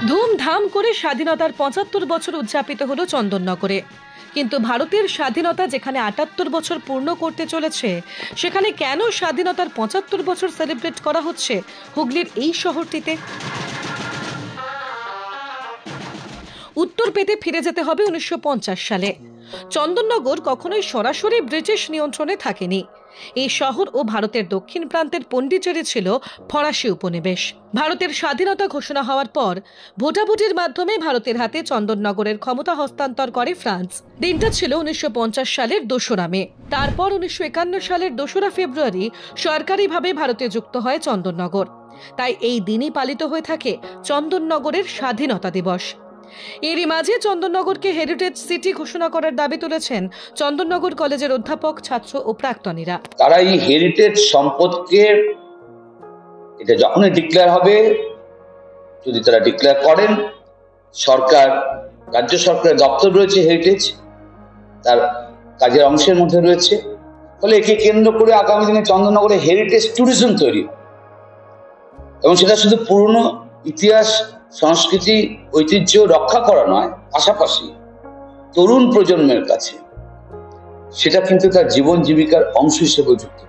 ধুমধাম করে স্বাধীনতার ৭৫ বছর উদযাপিত হলো চন্দননগরে। কিন্তু ভারতের স্বাধীনতা যেখানে ৭৮ বছর পূর্ণ করতে চলেছে, সেখানে কেন স্বাধীনতার ৭৫ বছর সেলিব্রেট করা হচ্ছে হুগলির এই শহরটিতে? উত্তর পেতে ফিরে যেতে হবে ১৯৫০ সালে। চন্দননগর কখনোই সরাসরি ব্রিটিশ নিয়ন্ত্রণে থাকেনি। এই শহর ও ভারতের দক্ষিণ প্রান্তের পন্ডিচেরি ছিল ফরাসি উপনিবেশ। ভারতের স্বাধীনতা ঘোষণা হওয়ার পর ভোটাভুটির মাধ্যমে ভারতের হাতে চন্দননগরের ক্ষমতা হস্তান্তর করে ফ্রান্স। দিনটা ছিল ১৯৫০ সালের ২রা মে। তারপর ১৯৫১ সালের ২রা ফেব্রুয়ারি সরকারিভাবে ভারতে যুক্ত হয় চন্দননগর। তাই এই দিনই পালিত হয়ে থাকে চন্দননগরের স্বাধীনতা দিবস। এরই মাঝে চন্দননগরকে হেরিটেজ সিটি ঘোষণা করার দাবি তুলেছেন চন্দননগর কলেজের অধ্যাপক, ছাত্র ও প্রাক্তনীরা। তারা এই হেরিটেজ সম্পদকে এটা যখনই ডিক্লেয়ার হবে, যদি তারা ডিক্লেয়ার করেন, সরকার, রাজ্য সরকারের দপ্তর রয়েছে হেরিটেজ, তার কাজের অংশের মধ্যে রয়েছে, ফলে একে কেন্দ্র করে আগামী দিনে চন্দননগরে হেরিটেজ ট্যুরিজম তৈরি, এবং সেটা শুধু পুরনো ইতিহাস, সংস্কৃতি, ঐতিহ্য রক্ষা করা নয়, পাশাপাশি তরুণ প্রজন্মের কাছে সেটা কিন্তু তার জীবন জীবিকার অংশ হিসেবে যুক্ত।